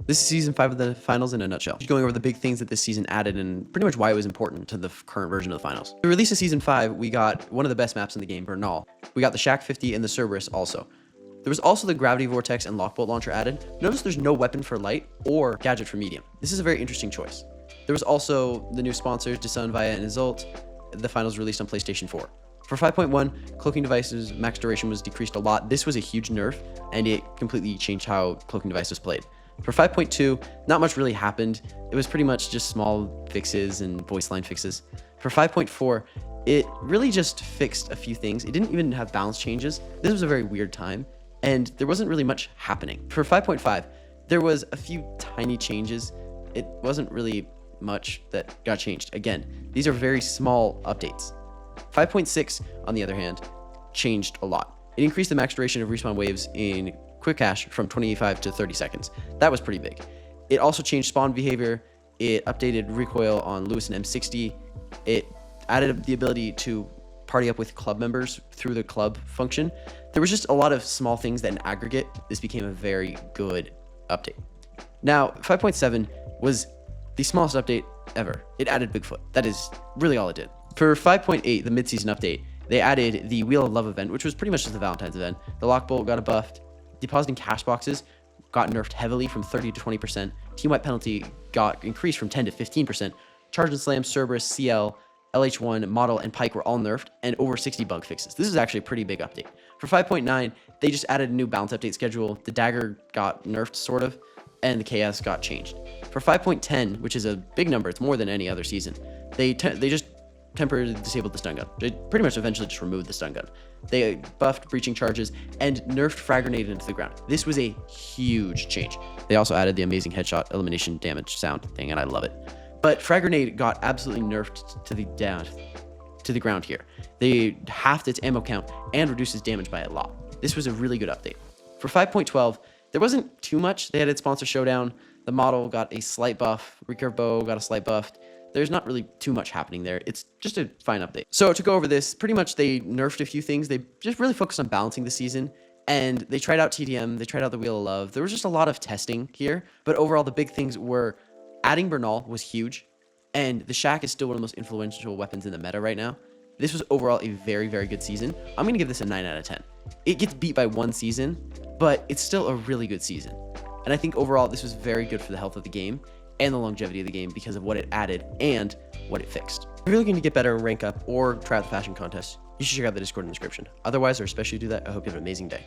This is season 5 of the finals in a nutshell. Just going over the big things that this season added and pretty much why it was important to the current version of the finals. The release of season 5, we got one of the best maps in the game, Bernal. We got the Shack 50 and the Cerberus also. There was also the Gravity Vortex and Lockbolt launcher added. Notice there's no weapon for light or gadget for medium. This is a very interesting choice. There was also the new sponsors, Dasun, Via, and Isolt. The finals released on PlayStation 4. For 5.1, cloaking devices max duration was decreased a lot. This was a huge nerf, and it completely changed how cloaking devices played. For 5.2, not much really happened. It was pretty much just small fixes and voice line fixes. For 5.4, it really just fixed a few things. It didn't even have balance changes. This was a very weird time, and there wasn't really much happening. For 5.5, there was a few tiny changes. It wasn't really much that got changed. Again, these are very small updates. 5.6, on the other hand, changed a lot. It increased the max duration of respawn waves in Quick Cache from 25 to 30 seconds. That was pretty big. It also changed spawn behavior. It updated recoil on Lewis and M60. It added the ability to party up with club members through the club function. There was just a lot of small things that in aggregate, this became a very good update. Now, 5.7 was the smallest update ever. It added Bigfoot. That is really all it did. For 5.8, the mid-season update, they added the Wheel of Love event, which was pretty much just the Valentine's event. The Lockbolt got buffed. Depositing cash boxes got nerfed heavily from 30 to 20%. Team wipe penalty got increased from 10 to 15%. Charge and Slam, Cerberus, CL, LH1, Model, and Pike were all nerfed, and over 60 bug fixes. This is actually a pretty big update. For 5.9, they just added a new balance update schedule. The Dagger got nerfed, sort of, and the KS got changed. For 5.10, which is a big number, it's more than any other season, they just temporarily disabled the stun gun. They pretty much eventually just removed the stun gun. They buffed breaching charges and nerfed frag grenade into the ground. This was a huge change. They also added the amazing headshot elimination damage sound thing, and I love it. But frag grenade got absolutely nerfed to the ground here. They halved its ammo count and reduced its damage by a lot. This was a really good update. For 5.12, there wasn't too much. They had its sponsor showdown. The Model got a slight buff. Recurve bow got a slight buff. There's not really too much happening there. It's just a fine update. So to go over this, pretty much they nerfed a few things. They just really focused on balancing the season, and they tried out TDM. They tried out the Wheel of Love. There was just a lot of testing here, but overall the big things were adding Bernal was huge, and the Shack is still one of the most influential weapons in the meta right now. This was overall a very, very good season. I'm going to give this a 9 out of 10. It gets beat by one season, but it's still a really good season. And I think overall this was very good for the health of the game and the longevity of the game because of what it added and what it fixed. If you're looking to get better and rank up or try out the fashion contest, you should check out the Discord in the description. Otherwise, or especially do that, I hope you have an amazing day.